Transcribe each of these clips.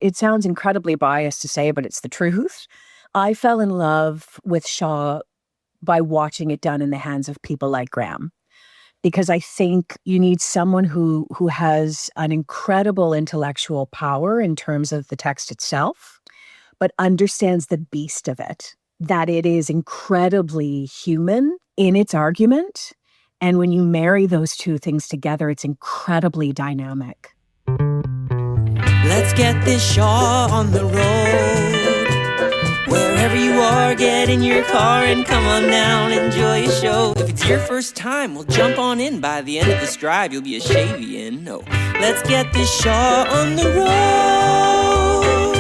It sounds incredibly biased to say, but it's the truth. I fell in love with Shaw by watching it done in the hands of people like Graeme, because I think you need someone who has an incredible intellectual power in terms of the text itself, but understands the beast of it, that it is incredibly human in its argument. And when you marry those two things together, it's incredibly dynamic. Let's get this Shaw on the road. Wherever you are, get in your car and come on down, enjoy a show. If it's your first time, well, jump on in. By the end of this drive, you'll be a Shavian. No, let's get this Shaw on the road.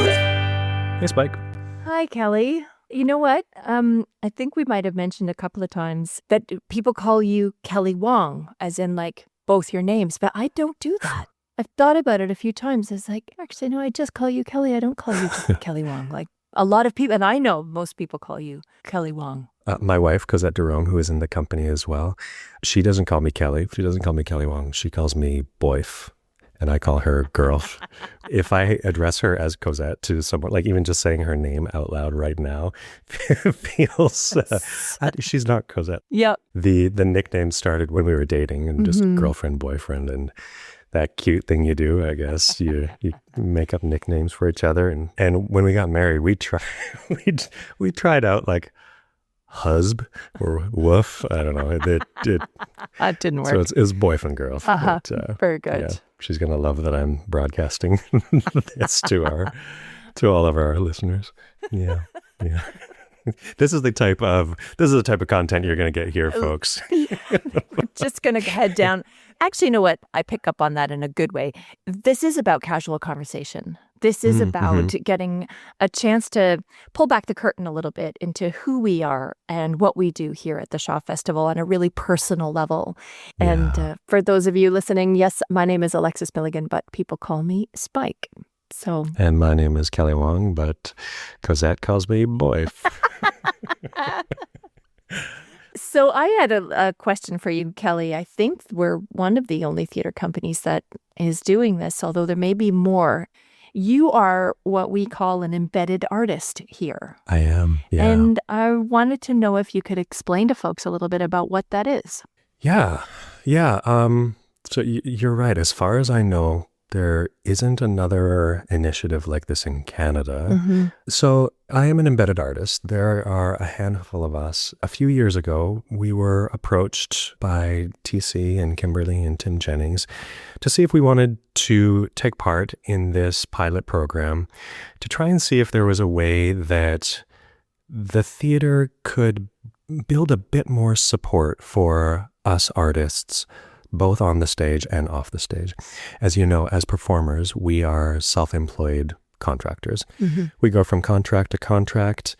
Hey, Spike. Hi, Kelly. You know what? I think we might have mentioned a couple of times that people call you Kelly Wong, as in like both your names, but I don't do that. I've thought about it a few times. It's like, actually, no, I just call you Kelly. I don't call you just Kelly Wong. Like a lot of people, and I know most people call you Kelly Wong. My wife, Cosette Durong, who is in the company as well, she doesn't call me Kelly. She doesn't call me Kelly Wong. She calls me Boyf, and I call her Girlf. If I address her as Cosette to someone, like even just saying her name out loud right now, feels she's not Cosette. Yep. The nickname started when we were dating and just girlfriend, boyfriend, and that cute thing you do, I guess. You make up nicknames for each other. And when we got married, we tried out like husb or woof. I don't know. That didn't work. So it's boyfriend girl. Uh-huh. But, very good. Yeah, she's going to love that I'm broadcasting this to all of our listeners. Yeah. Yeah. This is the type of content you're going to get here, folks. We're just going to head down. Actually, you know what? I pick up on that in a good way. This is about casual conversation. This is about getting a chance to pull back the curtain a little bit into who we are and what we do here at the Shaw Festival on a really personal level. Yeah. And for those of you listening, yes, my name is Alexis Milligan, but people call me Spike. And my name is Kelly Wong, but Cosette calls me Boyf. So I had a question for you, Kelly. I think we're one of the only theater companies that is doing this, although there may be more. You are what we call an embedded artist here. I am, yeah. And I wanted to know if you could explain to folks a little bit about what that is. Yeah. So you're right. As far as I know, there isn't another initiative like this in Canada. So I am an embedded artist. There are a handful of us. A few years ago, we were approached by TC and Kimberly and Tim Jennings to see if we wanted to take part in this pilot program to try and see if there was a way that the theater could build a bit more support for us artists, both on the stage and off the stage. As you know, as performers, we are self-employed contractors. We go from contract to contract,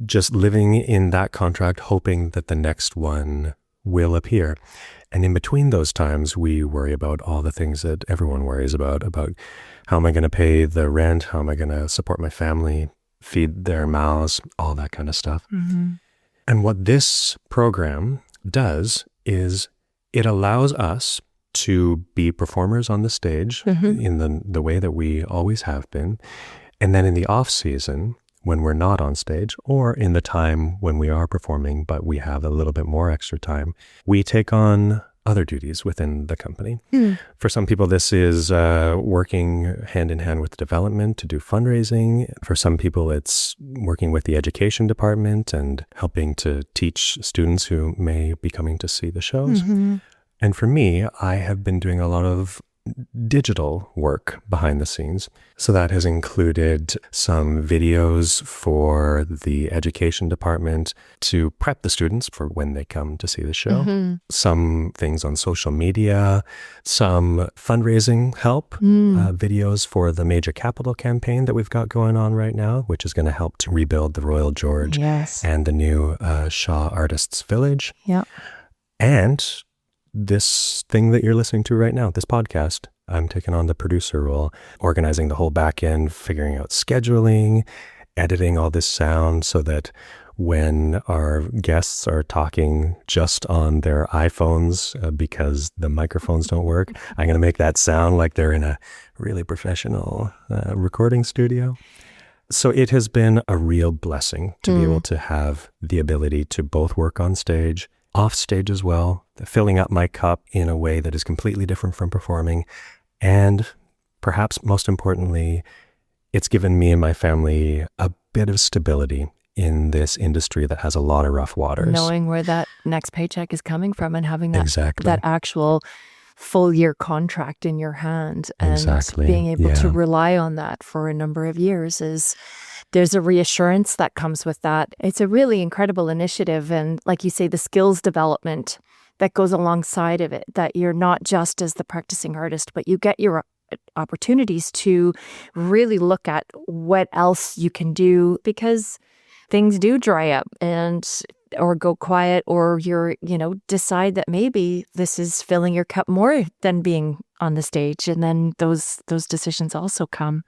just living in that contract, hoping that the next one will appear. And in between those times, we worry about all the things that everyone worries about how am I going to pay the rent? How am I going to support my family, feed their mouths, all that kind of stuff. And what this program does is it allows us to be performers on the stage in the way that we always have been. And then in the off season, when we're not on stage, or in the time when we are performing, but we have a little bit more extra time, we take on other duties within the company. For some people, this is working hand in hand with development to do fundraising. For some people, it's working with the education department and helping to teach students who may be coming to see the shows. And for me, I have been doing a lot of digital work behind the scenes. So that has included some videos for the education department to prep the students for when they come to see the show. Some things on social media, some fundraising help, videos for the Major Capital campaign that we've got going on right now, which is going to help to rebuild the Royal George and the new Shaw Artists Village. And this thing that you're listening to right now, this podcast, I'm taking on the producer role, organizing the whole back end, figuring out scheduling, editing all this sound so that when our guests are talking just on their iPhones because the microphones don't work, I'm going to make that sound like they're in a really professional recording studio. So it has been a real blessing to be able to have the ability to both work on stage, off stage as well, filling up my cup in a way that is completely different from performing. And perhaps most importantly, it's given me and my family a bit of stability in this industry that has a lot of rough waters. Knowing where that next paycheck is coming from and having that, Exactly. that actual full year contract in your hand and Exactly. being able Yeah. to rely on that for a number of years there's a reassurance that comes with that. It's a really incredible initiative. And like you say, the skills development that goes alongside of it, that you're not just as the practicing artist, but you get your opportunities to really look at what else you can do, because things do dry up or go quiet, or decide that maybe this is filling your cup more than being on the stage. And then those decisions also come.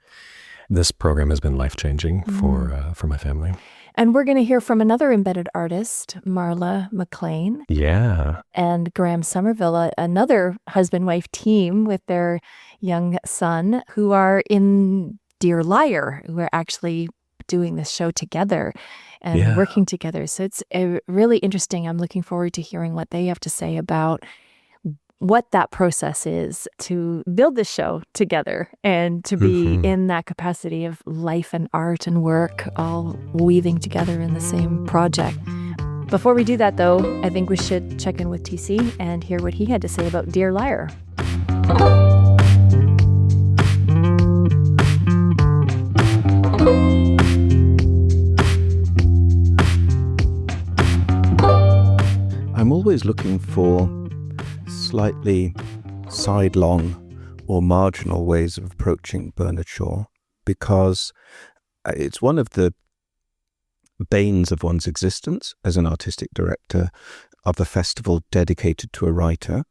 This program has been life-changing for my family. And we're going to hear from another embedded artist, Marla McLean. Yeah. And Graeme Somerville, another husband-wife team with their young son, who are in Dear Liar, who are actually doing this show together and working together. So it's really interesting. I'm looking forward to hearing what they have to say about what that process is to build this show together and to be in that capacity of life and art and work all weaving together in the same project. Before we do that, though, I think we should check in with TC and hear what he had to say about Dear Liar. I'm always looking for slightly sidelong or marginal ways of approaching Bernard Shaw, because it's one of the banes of one's existence as an artistic director of a festival dedicated to a writer,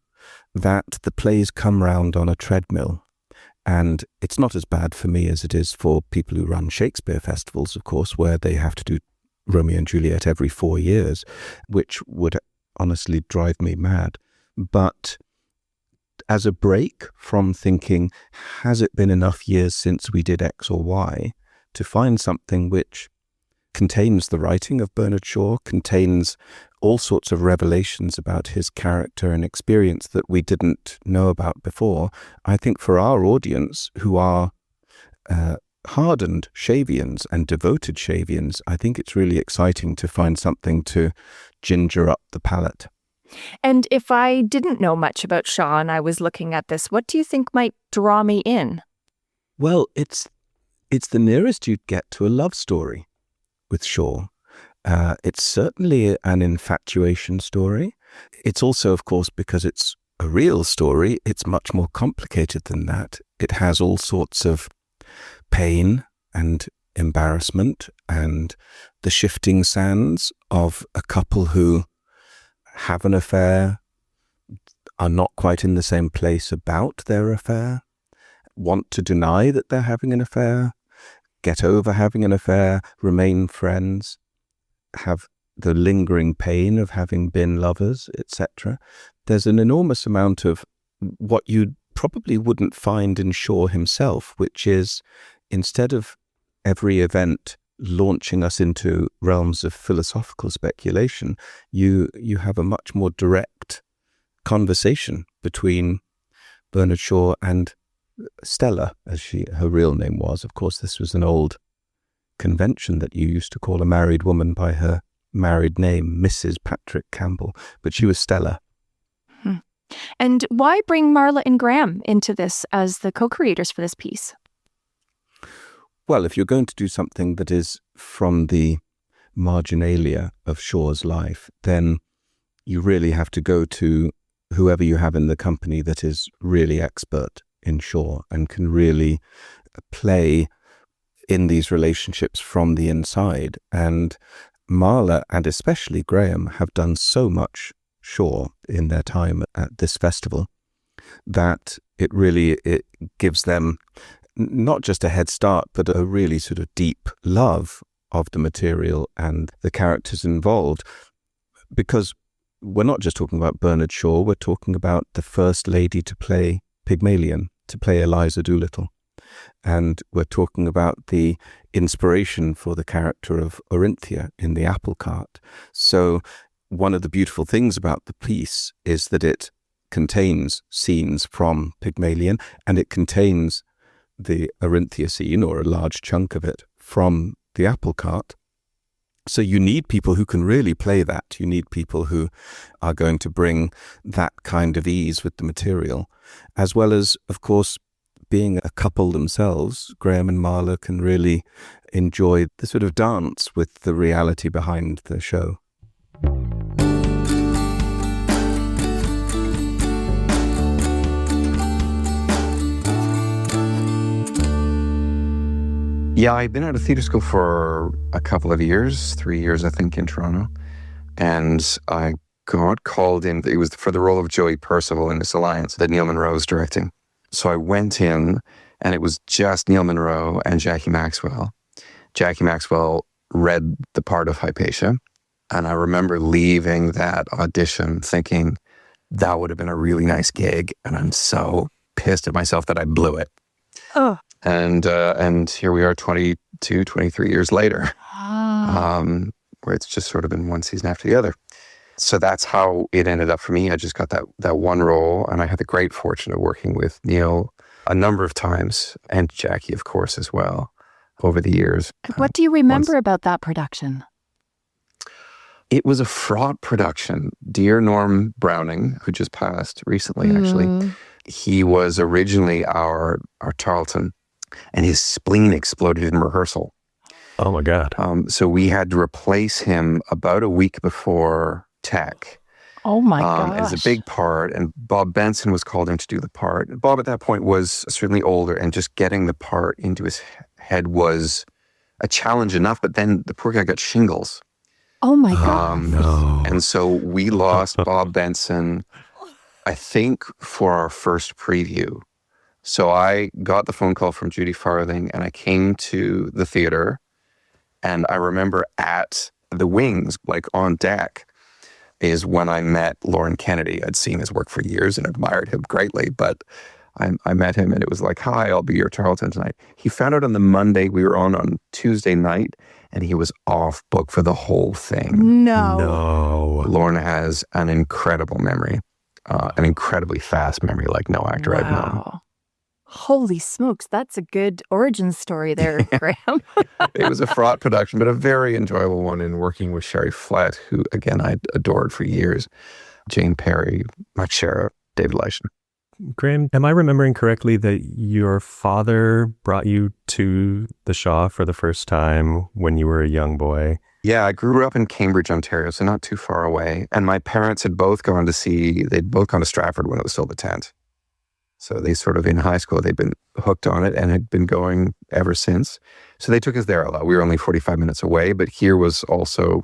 that the plays come round on a treadmill. And it's not as bad for me as it is for people who run Shakespeare festivals, of course, where they have to do Romeo and Juliet every 4 years, which would honestly drive me mad. But as a break from thinking, has it been enough years since we did X or Y, to find something which contains the writing of Bernard Shaw, contains all sorts of revelations about his character and experience that we didn't know about before, I think for our audience, who are hardened Shavians and devoted Shavians, I think it's really exciting to find something to ginger up the palate. And if I didn't know much about Shaw and I was looking at this, what do you think might draw me in? Well, it's the nearest you'd get to a love story with Shaw. It's certainly an infatuation story. It's also, of course, because it's a real story, it's much more complicated than that. It has all sorts of pain and embarrassment and the shifting sands of a couple who have an affair, are not quite in the same place about their affair, want to deny that they're having an affair, get over having an affair, remain friends, have the lingering pain of having been lovers, etc. There's an enormous amount of what you probably wouldn't find in Shaw himself, which is, instead of every event launching us into realms of philosophical speculation, you have a much more direct conversation between Bernard Shaw and Stella, as her real name was. Of course, this was an old convention that you used to call a married woman by her married name, Mrs. Patrick Campbell, but she was Stella. And why bring Marla and Graeme into this as the co-creators for this piece? Well, if you're going to do something that is from the marginalia of Shaw's life, then you really have to go to whoever you have in the company that is really expert in Shaw and can really play in these relationships from the inside. And Marla, and especially Graeme, have done so much Shaw in their time at this festival that it gives them not just a head start, but a really sort of deep love of the material and the characters involved, because we're not just talking about Bernard Shaw, we're talking about the first lady to play Pygmalion, to play Eliza Doolittle. And we're talking about the inspiration for the character of Orinthia in The Apple Cart. So one of the beautiful things about the piece is that it contains scenes from Pygmalion, and it contains the Orinthia scene, or a large chunk of it, from The Apple Cart. So you need people who can really play that. You need people who are going to bring that kind of ease with the material, as well as, of course, being a couple themselves. Graeme and Marla can really enjoy the sort of dance with the reality behind the show. Yeah, I've been at a theatre school for a couple of years, 3 years, I think, in Toronto. And I got called in. It was for the role of Joey Percival in this Alliance that Neil Monroe was directing. So I went in, and it was just Neil Monroe and Jackie Maxwell. Jackie Maxwell read the part of Hypatia. And I remember leaving that audition thinking that would have been a really nice gig. And I'm so pissed at myself that I blew it. Oh. And here we are 22, 23 years later, where it's just sort of been one season after the other. So that's how it ended up for me. I just got that one role, and I had the great fortune of working with Neil a number of times, and Jackie, of course, as well, over the years. What do you remember about that production? It was a fraught production. Dear Norm Browning, who just passed recently, actually, he was originally our Tarleton, and his spleen exploded in rehearsal. Oh my God. So we had to replace him about a week before Tech. Oh my gosh. It was a big part, and Bob Benson was called in to do the part. Bob at that point was certainly older, and just getting the part into his head was a challenge enough, but then the poor guy got shingles. Oh my God. No. And so we lost Bob Benson, I think, for our first preview. So I got the phone call from Judy Farthing, and I came to the theater, and I remember at the wings, like on deck, is when I met Lauren Kennedy. I'd seen his work for years and admired him greatly, but I met him, and it was like, hi, I'll be your Tarleton tonight. He found out on the Monday, we were on Tuesday night, and he was off book for the whole thing. No. Lauren has an incredible memory, an incredibly fast memory, like no actor I've known. Holy smokes, that's a good origin story there, Graeme. It was a fraught production, but a very enjoyable one, in working with Sherry Flett, who, again, I adored for years, Jane Perry, Mike Shera, David Leishman. Graeme, am I remembering correctly that your father brought you to the Shaw for the first time when you were a young boy? Yeah, I grew up in Cambridge, Ontario, so not too far away. And my parents had both gone to Stratford when it was still the Tent. So they sort of, in high school, they'd been hooked on it and had been going ever since. So they took us there a lot. We were only 45 minutes away, but here was also,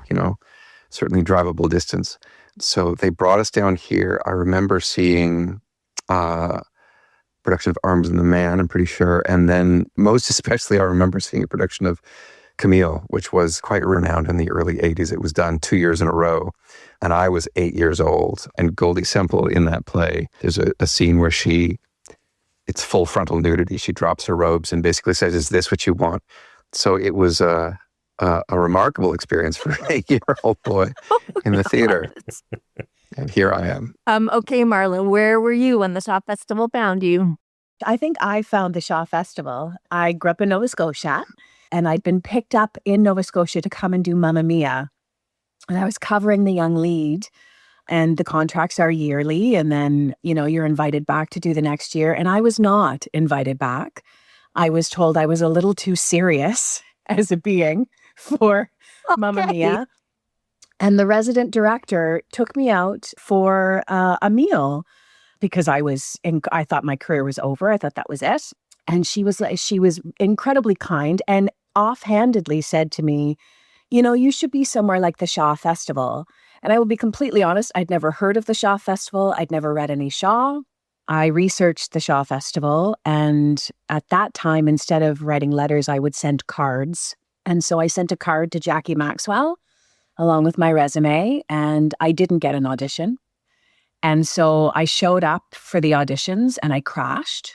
certainly drivable distance. So they brought us down here. I remember seeing production of Arms and the Man, I'm pretty sure. And then most especially, I remember seeing a production of Camille, which was quite renowned in the early 80s. It was done 2 years in a row. And I was 8 years old. And Goldie Semple in that play, there's a scene where it's full frontal nudity. She drops her robes and basically says, is this what you want? So it was a remarkable experience for an 8-year-old boy in the theater. And here I am. Okay, Marla, where were you when the Shaw Festival found you? I think I found the Shaw Festival. I grew up in Nova Scotia, and I'd been picked up in Nova Scotia to come and do Mamma Mia. And I was covering the young lead, and the contracts are yearly. And then, you're invited back to do the next year. And I was not invited back. I was told I was a little too serious as a being for Mamma Mia. And the resident director took me out for a meal because I thought my career was over. I thought that was it. And she was incredibly kind and offhandedly said to me, you should be somewhere like the Shaw Festival. And I will be completely honest, I'd never heard of the Shaw Festival. I'd never read any Shaw. I researched the Shaw Festival. And at that time, instead of writing letters, I would send cards. And so I sent a card to Jackie Maxwell along with my resume, and I didn't get an audition. And so I showed up for the auditions and I crashed.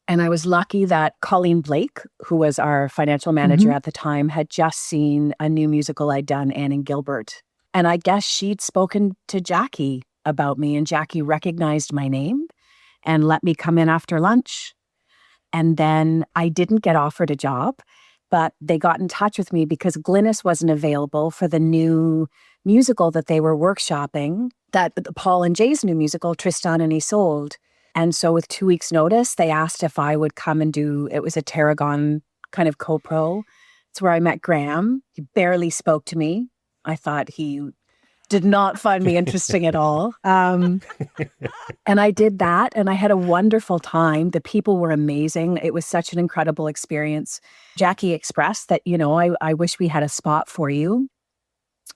And I was lucky that Colleen Blake, who was our financial manager at the time, had just seen a new musical I'd done, Anne and Gilbert. And I guess she'd spoken to Jackie about me, and Jackie recognized my name and let me come in after lunch. And then I didn't get offered a job, but they got in touch with me because Glynis wasn't available for the new musical that they were workshopping, that Paul and Jay's new musical, Tristan and Isolde. And so with 2 weeks' notice, they asked if I would come and do, it was a Tarragon kind of co-pro. It's where I met Graeme. He barely spoke to me. I thought he did not find me interesting at all. And I did that, and I had a wonderful time. The people were amazing. It was such an incredible experience. Jackie expressed that, I wish we had a spot for you.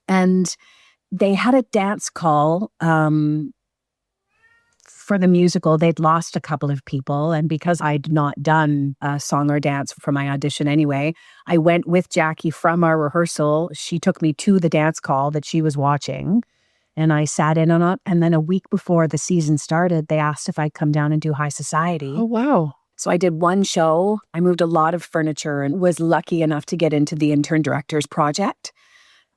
And they had a dance call for the musical. They'd lost a couple of people. And because I'd not done a song or dance for my audition anyway, I went with Jackie from our rehearsal. She took me to the dance call that she was watching, and I sat in on it. And then a week before the season started, they asked if I'd come down and do High Society. Oh, wow. So I did one show. I moved a lot of furniture and was lucky enough to get into the intern director's project.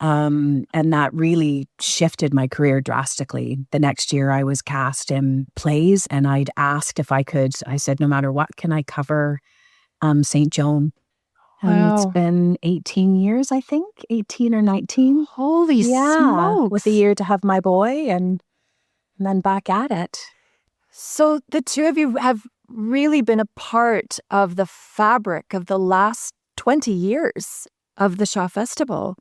And that really shifted my career drastically. The next year I was cast in plays, and I'd asked if I could. I said, no matter what, can I cover St. Joan? And it's been 18 years, I think, 18 or 19. Holy smokes. With a year to have my boy and then back at it. So the two of you have really been a part of the fabric of the last 20 years of the Shaw Festival.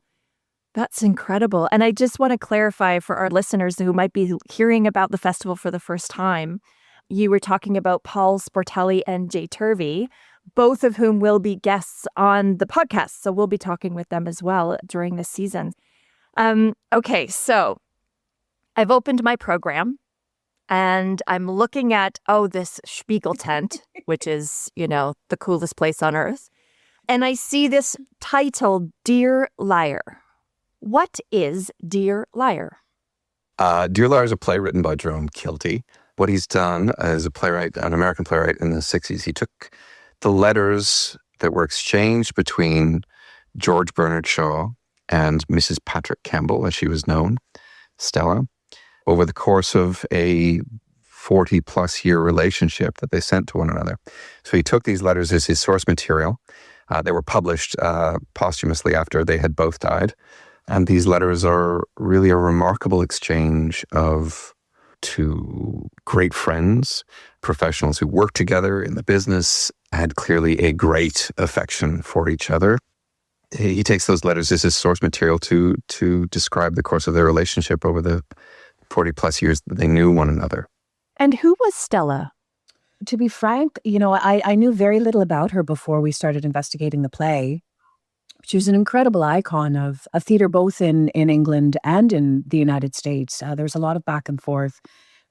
That's incredible. And I just want to clarify for our listeners who might be hearing about the festival for the first time. You were talking about Paul Sportelli and Jay Turvey, both of whom will be guests on the podcast. So we'll be talking with them as well during this season. Okay, so I've opened my program and I'm looking at, this Spiegel tent, which is, the coolest place on earth. And I see this title, Dear Liar. What is Dear Liar? Dear Liar is a play written by Jerome Kilty. What he's done as a playwright, an American playwright in the 60s, he took the letters that were exchanged between George Bernard Shaw and Mrs. Patrick Campbell, as she was known, Stella, over the course of a 40-plus year relationship that they sent to one another. So he took these letters as his source material. They were published posthumously after they had both died. And these letters are really a remarkable exchange of two great friends, professionals who worked together in the business, had clearly a great affection for each other. He takes those letters as his source material to describe the course of their relationship over the 40-plus years that they knew one another. And who was Stella? To be frank, I knew very little about her before we started investigating the play. She was an incredible icon of theater, both in England and in the United States. There was a lot of back and forth.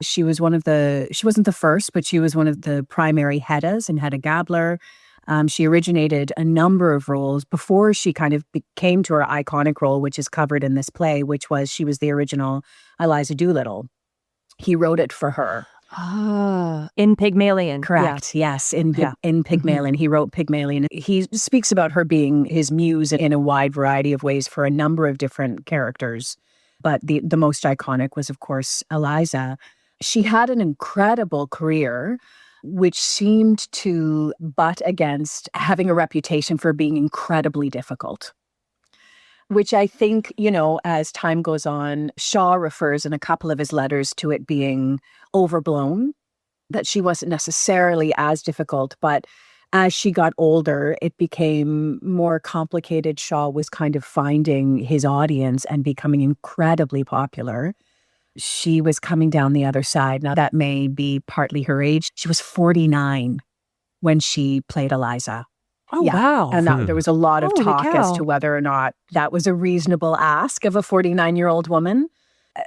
She was she wasn't the first, but she was one of the primary Heddas in Hedda Gabler. She originated a number of roles before she kind of came to her iconic role, which is covered in this play, which was she was the original Eliza Doolittle. He wrote it for her. In Pygmalion. Correct. Yeah. Yes. In Pygmalion. He wrote Pygmalion. He speaks about her being his muse in a wide variety of ways for a number of different characters. But the most iconic was, of course, Eliza. She had an incredible career, which seemed to butt against having a reputation for being incredibly difficult. Which I think, as time goes on, Shaw refers in a couple of his letters to it being overblown, that she wasn't necessarily as difficult, but as she got older, it became more complicated. Shaw was kind of finding his audience and becoming incredibly popular. She was coming down the other side. Now, that may be partly her age. She was 49 when she played Eliza. Oh, yeah. Wow. And there was a lot of Holy talk cow. as to whether or not that was a reasonable ask of a 49-year-old woman.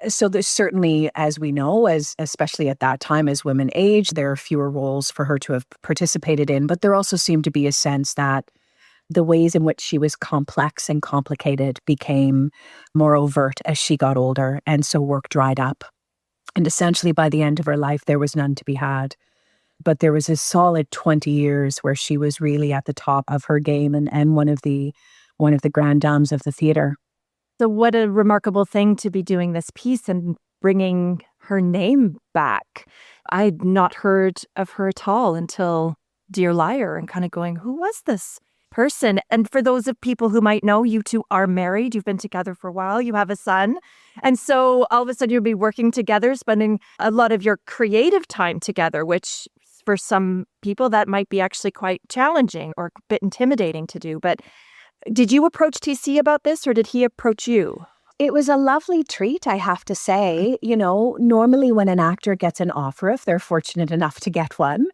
So there's certainly, as we know, especially at that time, as women age, there are fewer roles for her to have participated in. But there also seemed to be a sense that The ways in which she was complex and complicated became more overt as she got older, and so work dried up. And essentially by the end of her life, there was none to be had. But there was a solid 20 years where she was really at the top of her game and one of the grand dames of the theatre. So what a remarkable thing to be doing this piece and bringing her name back. I'd not heard of her at all until Dear Liar, and kind of going, who was this person? And for those of people who might know, you two are married. You've been together for a while. You have a son. And so all of a sudden you'll be working together, spending a lot of your creative time together, which for some people that might be actually quite challenging or a bit intimidating to do. But did you approach TC about this, or did he approach you? It was a lovely treat, I have to say. You know, normally when an actor gets an offer, if they're fortunate enough to get one,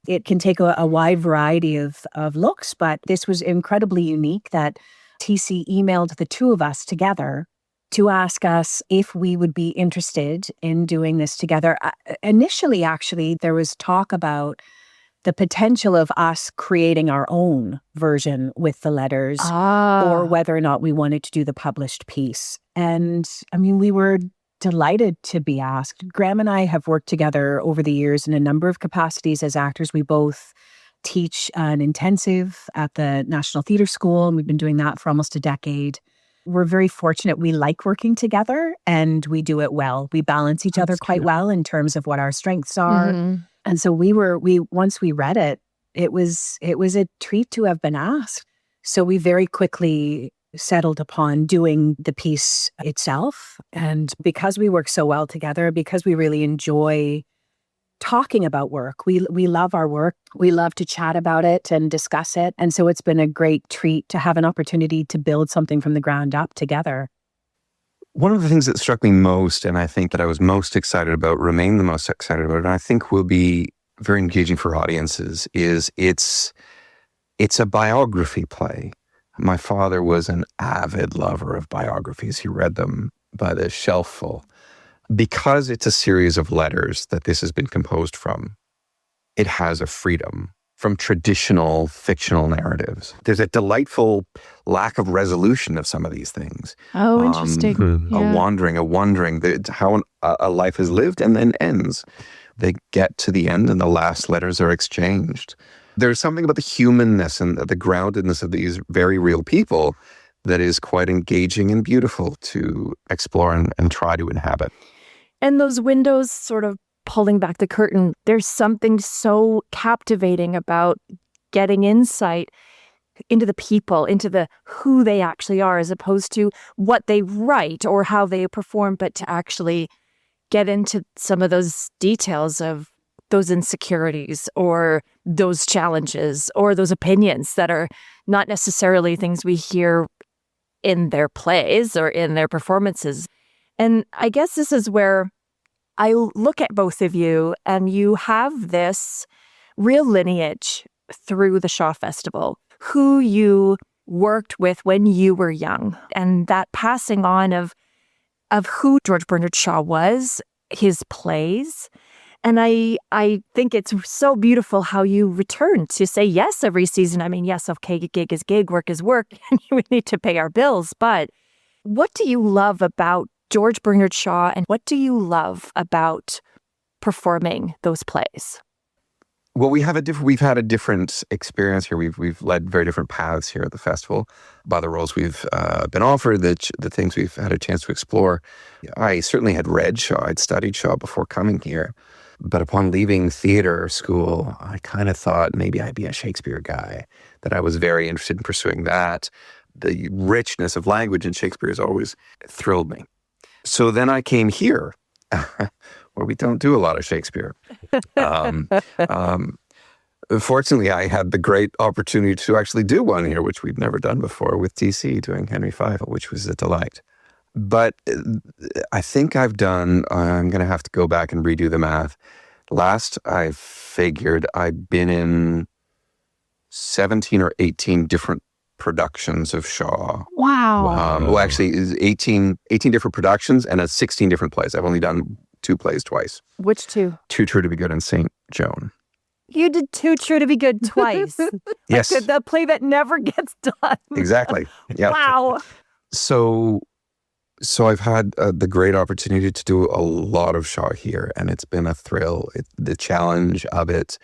it can take a wide variety of looks. But this was incredibly unique that TC emailed the two of us together to ask us if we would be interested in doing this together. Initially, actually, there was talk about the potential of us creating our own version with the letters or whether or not we wanted to do the published piece. And I mean, we were delighted to be asked. Graeme and I have worked together over the years in a number of capacities as actors. We both teach an intensive at the National Theatre School, and we've been doing that for almost a decade. We're very fortunate. We like working together and we do it well. We balance each other quite well in terms of what our strengths are. Mm-hmm. And so once we read it, it was a treat to have been asked. So we very quickly settled upon doing the piece itself. And because we work so well together, because we really enjoy talking about work, we love our work. We love to chat about it and discuss it. And so it's been a great treat to have an opportunity to build something from the ground up together. One of the things that struck me most, and I think that I was most excited about, remain the most excited about, and I think will be very engaging for audiences, is it's a biography play. My father was an avid lover of biographies. He read them by the shelfful. Because it's a series of letters that this has been composed from, it has a freedom from traditional fictional narratives. There's a delightful lack of resolution of some of these things. Oh, interesting. A wandering, how a life is lived and then ends. They get to the end and the last letters are exchanged. There's something about the humanness and the groundedness of these very real people that is quite engaging and beautiful to explore and try to inhabit. And those windows sort of pulling back the curtain, there's something so captivating about getting insight into the people, into the who they actually are, as opposed to what they write or how they perform, but to actually get into some of those details of those insecurities or those challenges or those opinions that are not necessarily things we hear in their plays or in their performances. And I guess this is where I look at both of you, and you have this real lineage through the Shaw Festival, who you worked with when you were young, and that passing on of who George Bernard Shaw was, his plays. And I think it's so beautiful how you return to say yes every season. I mean, yes, okay, gig is gig, work is work, and we need to pay our bills. But what do you love about George Bernard Shaw, and what do you love about performing those plays? Well, we've had a different experience here. We've led very different paths here at the festival by the roles we've been offered, the things we've had a chance to explore. I certainly had read Shaw. I'd studied Shaw before coming here. But upon leaving theater school, I kind of thought maybe I'd be a Shakespeare guy, that I was very interested in pursuing that. The richness of language in Shakespeare has always thrilled me. So then I came here, where we don't do a lot of Shakespeare. Fortunately, I had the great opportunity to actually do one here, which we'd never done before, with TC doing Henry V, which was a delight. But I think I'm going to have to go back and redo the math. Last I figured I've been in 17 or 18 different productions of Shaw. Wow. Well, actually, 18 different productions and 16 different plays. I've only done 2 plays twice. Which 2? Too True to Be Good and St. Joan. You did Too True to Be Good twice. Yes, The play that never gets done. exactly. Yeah. Wow. So I've had the great opportunity to do a lot of Shaw here, and it's been a thrill. The challenge of it,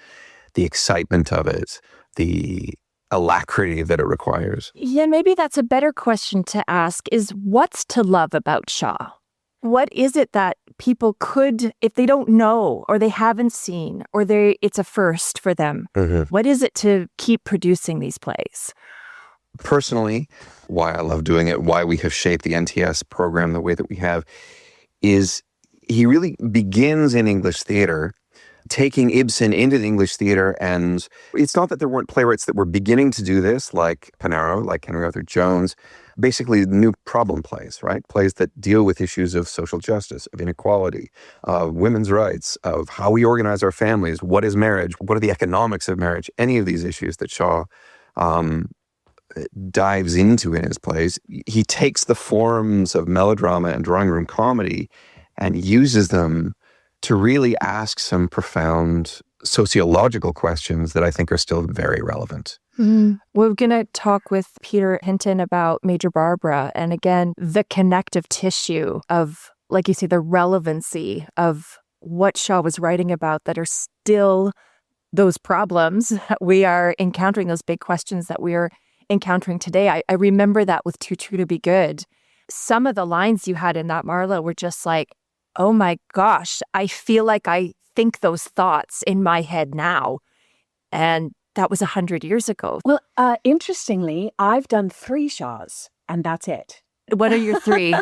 the excitement of it, the alacrity that it requires. Yeah, maybe that's a better question to ask is what's to love about Shaw? What is it that people could, if they don't know or they haven't seen or it's a first for them, what is it to keep producing these plays? Personally, why I love doing it, why we have shaped the NTS program the way that we have, is he really begins in English theater, taking Ibsen into the English theater. And it's not that there weren't playwrights that were beginning to do this, like Panaro, like Henry Arthur Jones, basically new problem plays, right? Plays that deal with issues of social justice, of inequality, of women's rights, of how we organize our families, what is marriage, what are the economics of marriage, any of these issues that Shaw dives into in his plays. He takes the forms of melodrama and drawing room comedy and uses them to really ask some profound sociological questions that I think are still very relevant. We're going to talk with Peter Hinton about Major Barbara, and again, the connective tissue of, like you say, the relevancy of what Shaw was writing about that are still those problems we are encountering, those big questions that we are encountering today. I remember that with Too True to Be Good. Some of the lines you had in that, Marla, were just like, oh my gosh, I feel like I think those thoughts in my head now. And that was 100 years ago. Well, interestingly, I've done 3 Shaws, and that's it. What are your 3?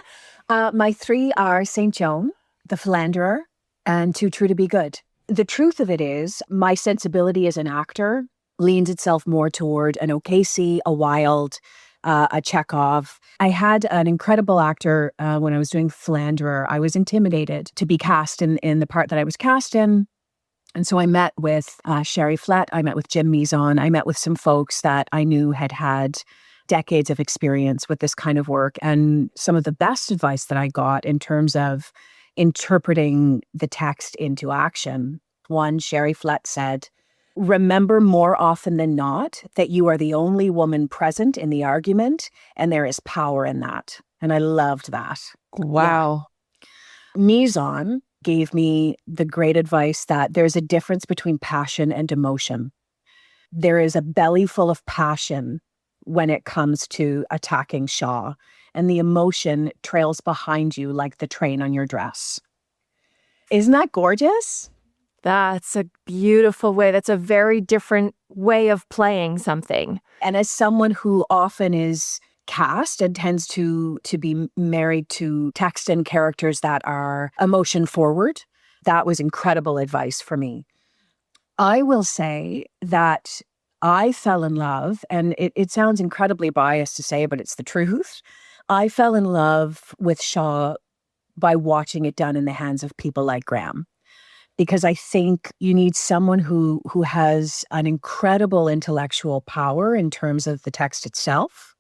My 3 are St. Joan, The Philanderer, and Too True to Be Good. The truth of it is, my sensibility as an actor leans itself more toward an O'Casey, a Wilde, a Chekhov. I had an incredible actor when I was doing Philanderer. I was intimidated to be cast in the part that I was cast in. And so I met with Sherry Flett, I met with Jim Mizon, I met with some folks that I knew had decades of experience with this kind of work. And some of the best advice that I got in terms of interpreting the text into action. One, Sherry Flett said, remember more often than not that you are the only woman present in the argument, and there is power in that. And I loved that. Wow. Yeah. Mizon gave me the great advice that there's a difference between passion and emotion. There is a belly full of passion when it comes to attacking Shaw, and the emotion trails behind you like the train on your dress. Isn't that gorgeous? That's a beautiful way. That's a very different way of playing something. And as someone who often is cast and tends to be married to text and characters that are emotion forward, that was incredible advice for me. I will say that I fell in love, and it sounds incredibly biased to say, but it's the truth. I fell in love with Shaw by watching it done in the hands of people like Graeme. Because I think you need someone who has an incredible intellectual power in terms of the text itself,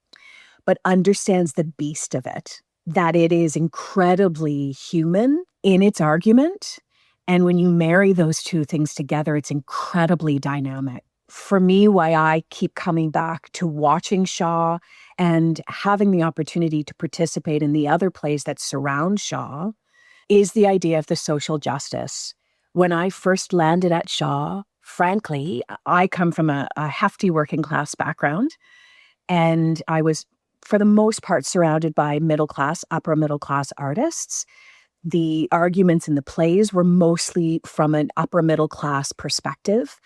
but understands the beast of it, that it is incredibly human in its argument. And when you marry those two things together, it's incredibly dynamic. For me, why I keep coming back to watching Shaw and having the opportunity to participate in the other plays that surround Shaw is the idea of the social justice. When I first landed at Shaw, frankly, I come from a hefty working class background, and I was, for the most part, surrounded by middle class, upper middle class artists. The arguments in the plays were mostly from an upper middle class perspective.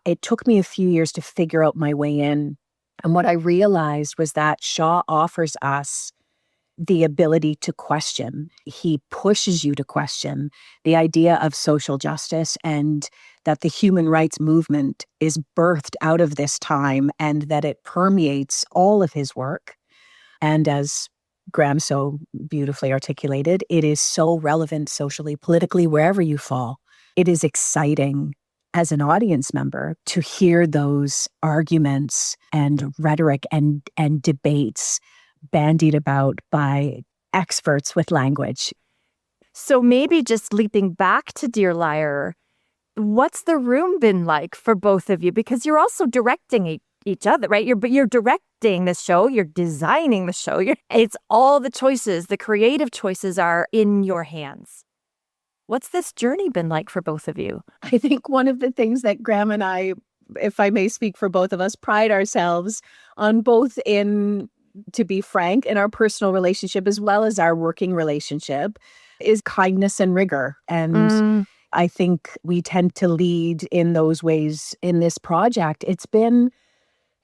It took me a few years to figure out my way in. And what I realized was that Shaw offers us the ability to question. He pushes you to question the idea of social justice, and that the human rights movement is birthed out of this time, and that it permeates all of his work. And as Graeme so beautifully articulated, it is so relevant socially, politically, wherever you fall. It is exciting as an audience member to hear those arguments and rhetoric and debates bandied about by experts with language. So maybe just leaping back to Dear Liar, what's the room been like for both of you? Because you're also directing each other, right? You're directing the show, you're designing the show. It's all the choices, the creative choices are in your hands. What's this journey been like for both of you? I think one of the things that Graeme and I, if I may speak for both of us, pride ourselves on, both in, to be frank, in our personal relationship as well as our working relationship, is kindness and rigor. And I think we tend to lead in those ways in this project. It's been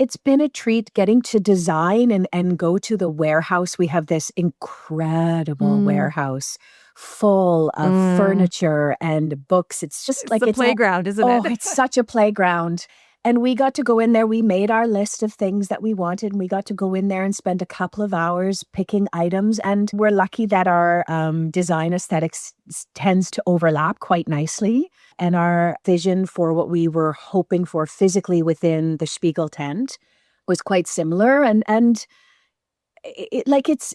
a treat getting to design and go to the warehouse. We have this incredible warehouse full of furniture and books. It's just it's a playground, isn't it? Oh, it's such a playground. And we got to go in there. We made our list of things that we wanted, and we got to go in there and spend a couple of hours picking items. And we're lucky that our design aesthetics tends to overlap quite nicely. And our vision for what we were hoping for physically within the Spiegel tent was quite similar. And it's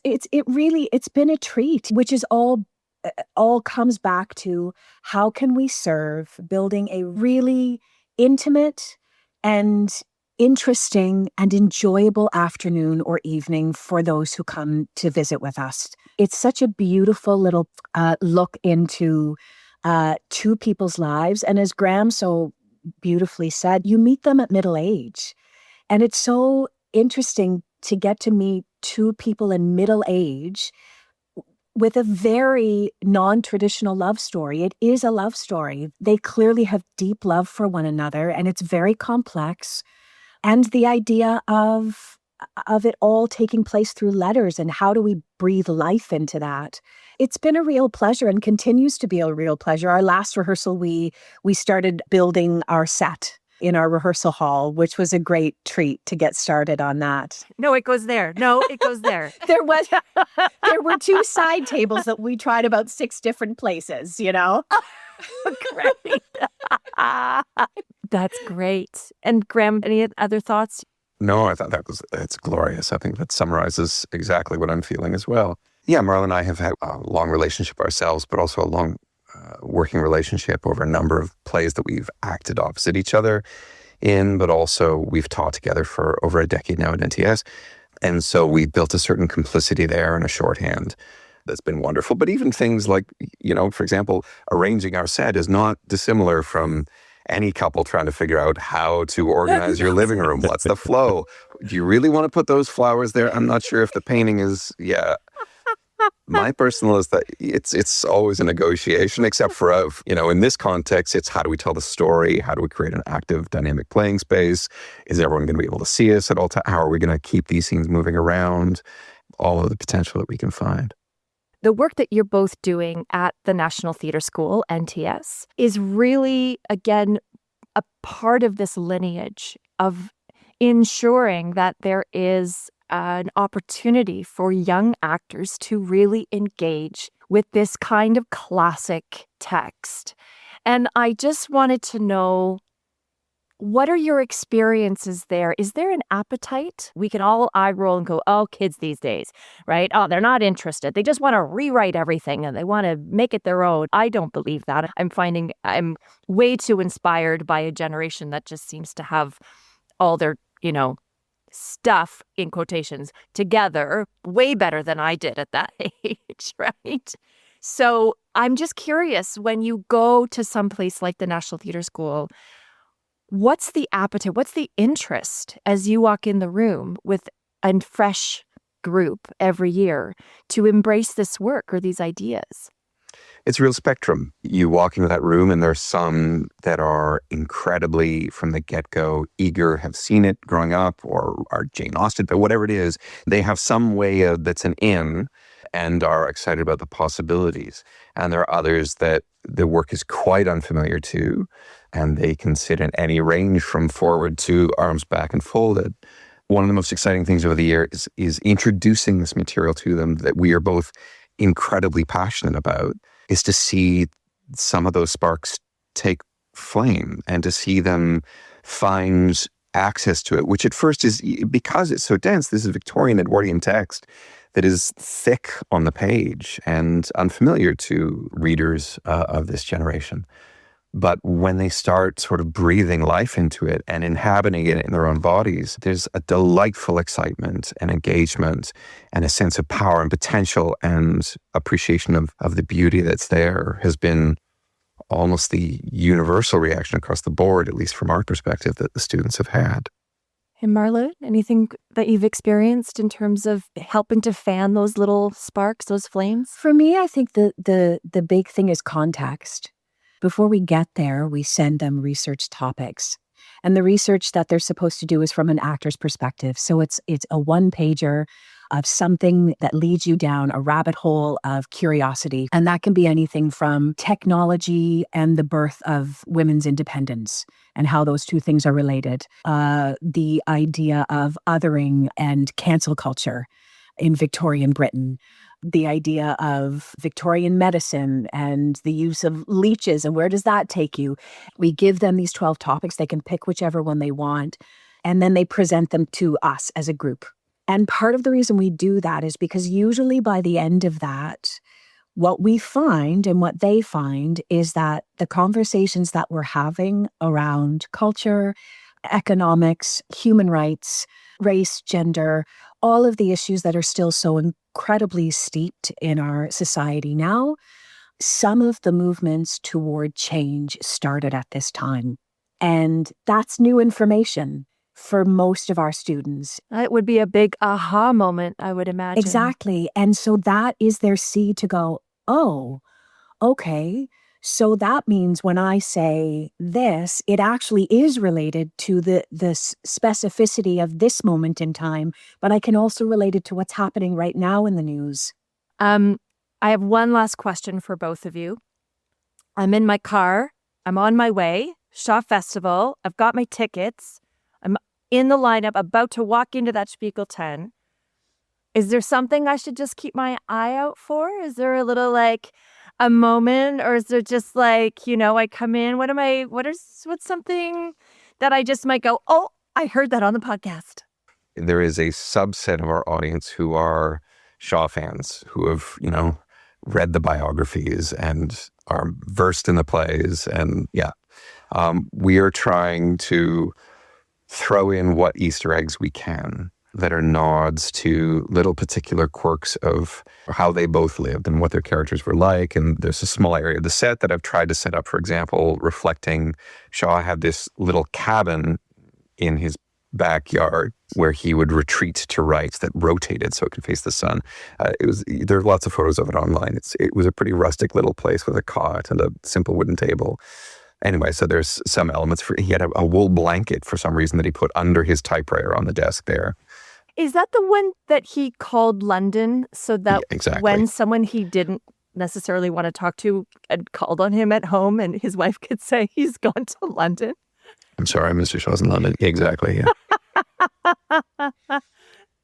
been a treat, which is all comes back to how can we serve building a really intimate and interesting and enjoyable afternoon or evening for those who come to visit with us. It's such a beautiful little look into two people's lives. And as Graeme so beautifully said, you meet them at middle age. And it's so interesting to get to meet two people in middle age with a very non-traditional love story. It is a love story. They clearly have deep love for one another, and it's very complex. And the idea of it all taking place through letters, and how do we breathe life into that? It's been a real pleasure and continues to be a real pleasure. Our last rehearsal, we started building our set in our rehearsal hall, which was a great treat to get started on that. No, it goes there. No, it goes there. There were two side tables that we tried about 6 different places, you know? Great. That's great. And Graeme, any other thoughts? No, I thought it's glorious. I think that summarizes exactly what I'm feeling as well. Yeah, Marla and I have had a long relationship ourselves, but also a long working relationship over a number of plays that we've acted opposite each other in, but also we've taught together for over a decade now at NTS. And so we built a certain complicity there and a shorthand that's been wonderful. But even things like, for example, arranging our set is not dissimilar from any couple trying to figure out how to organize your living room. What's the flow? Do you really want to put those flowers there? I'm not sure if the painting is, My personal is that it's always a negotiation, except for, in this context, it's how do we tell the story? How do we create an active, dynamic playing space? Is everyone going to be able to see us at all times? How are we going to keep these scenes moving around? All of the potential that we can find. The work that you're both doing at the National Theatre School, NTS, is really, again, a part of this lineage of ensuring that there is an opportunity for young actors to really engage with this kind of classic text. And I just wanted to know, what are your experiences there? Is there an appetite? We can all eye roll and go, oh, kids these days, right? Oh, they're not interested. They just want to rewrite everything and they want to make it their own. I don't believe that. I'm finding I'm way too inspired by a generation that just seems to have all their, stuff, in quotations, together way better than I did at that age, right? So I'm just curious, when you go to some place like the National Theatre School, what's the appetite, what's the interest as you walk in the room with a fresh group every year to embrace this work or these ideas? It's a real spectrum. You walk into that room and there's some that are incredibly, from the get-go, eager, have seen it growing up or are Jane Austen, but whatever it is, they have some way that's an in and are excited about the possibilities. And there are others that the work is quite unfamiliar to, and they can sit in any range from forward to arms back and folded. One of the most exciting things over the year is introducing this material to them that we are both incredibly passionate about, is to see some of those sparks take flame and to see them find access to it, which at first is, because it's so dense, this is Victorian Edwardian text that is thick on the page and unfamiliar to readers of this generation. But when they start sort of breathing life into it and inhabiting it in their own bodies, there's a delightful excitement and engagement and a sense of power and potential and appreciation of the beauty that's there has been almost the universal reaction across the board, at least from our perspective, that the students have had. And Marla, anything that you've experienced in terms of helping to fan those little sparks, those flames? For me, I think the big thing is context. Before we get there, we send them research topics. And the research that they're supposed to do is from an actor's perspective. So it's a one-pager of something that leads you down a rabbit hole of curiosity. And that can be anything from technology and the birth of women's independence and how those two things are related. The idea of othering and cancel culture in Victorian Britain. The idea of Victorian medicine and the use of leeches and where does that take you? We give them these 12 topics. They can pick whichever one they want, and then they present them to us as a group. And part of the reason we do that is because usually by the end of that, what we find and what they find is that the conversations that we're having around culture, economics, human rights, race, gender, all of the issues that are still so incredibly steeped in our society now, some of the movements toward change started at this time. And that's new information for most of our students. It would be a big aha moment, I would imagine. Exactly. And so that is their seed to go, oh, okay. So that means when I say this, it actually is related to the specificity of this moment in time, but I can also relate it to what's happening right now in the news. I have one last question for both of you. I'm in my car. I'm on my way. Shaw Festival. I've got my tickets. I'm in the lineup, about to walk into that Spiegel 10. Is there something I should just keep my eye out for? Is there a little a moment, or is there just I come in, what's something that I just might go, oh, I heard that on the podcast? There is a subset of our audience who are Shaw fans, who have, read the biographies and are versed in the plays. And we are trying to throw in what Easter eggs we can that are nods to little particular quirks of how they both lived and what their characters were like. And there's a small area of the set that I've tried to set up, for example, reflecting Shaw had this little cabin in his backyard where he would retreat to write that rotated so it could face the sun. There are lots of photos of it online. It was a pretty rustic little place with a cot and a simple wooden table. Anyway, so there's some elements. He had a wool blanket for some reason that he put under his typewriter on the desk there. Is that the one that he called London so that exactly. When someone he didn't necessarily want to talk to had called on him at home and his wife could say he's gone to London? I'm sorry, Mr. Shaw's in London. Exactly, yeah.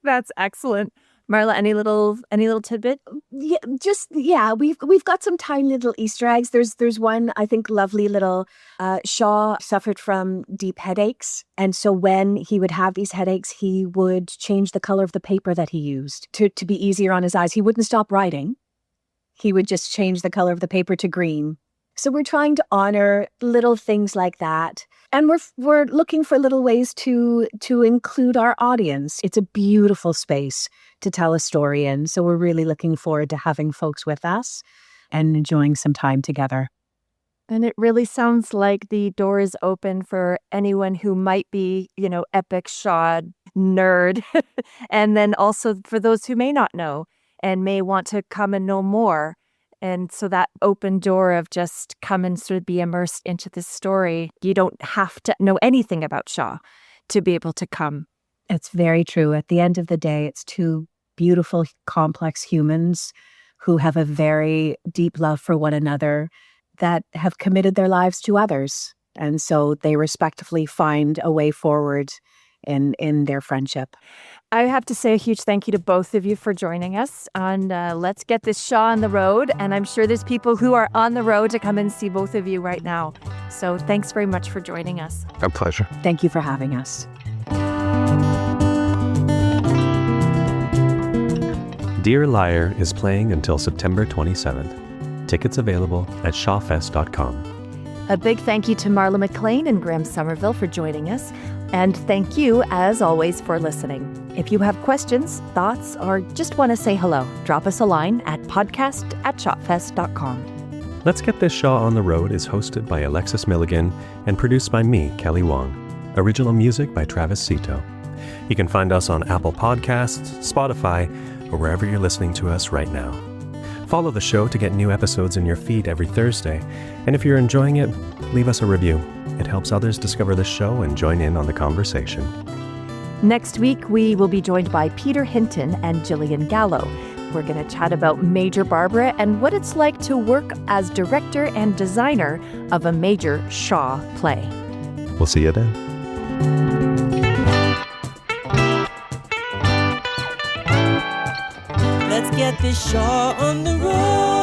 That's excellent. Marla, any little tidbit? We've got some tiny little Easter eggs. There's one, I think, lovely little, Shaw suffered from deep headaches. And so when he would have these headaches, he would change the color of the paper that he used to be easier on his eyes. He wouldn't stop writing. He would just change the color of the paper to green. So we're trying to honor little things like that. And we're looking for little ways to include our audience. It's a beautiful space to tell a story in. So we're really looking forward to having folks with us and enjoying some time together. And it really sounds like the door is open for anyone who might be, epic Shaw nerd. And then also for those who may not know and may want to come and know more. And so that open door of just come and sort of be immersed into this story. You don't have to know anything about Shaw to be able to come. It's very true. At the end of the day, it's two beautiful, complex humans who have a very deep love for one another that have committed their lives to others. And so they respectively find a way forward in their friendship. I have to say a huge thank you to both of you for joining us on Let's Get This Shaw on the Road. And I'm sure there's people who are on the road to come and see both of you right now. So thanks very much for joining us. A pleasure. Thank you for having us. Dear Liar is playing until September 27th. Tickets available at shawfest.com. A big thank you to Marla McLean and Graeme Somerville for joining us. And thank you, as always, for listening. If you have questions, thoughts, or just want to say hello, drop us a line at podcast@shotfest.com. Let's Get This Shaw on the Road is hosted by Alexis Milligan and produced by me, Kelly Wong. Original music by Travis Cito. You can find us on Apple Podcasts, Spotify, or wherever you're listening to us right now. Follow the show to get new episodes in your feed every Thursday. And if you're enjoying it, leave us a review. It helps others discover the show and join in on the conversation. Next week, we will be joined by Peter Hinton and Gillian Gallo. We're going to chat about Major Barbara and what it's like to work as director and designer of a major Shaw play. We'll see you then. Let's get this Shaw on the road.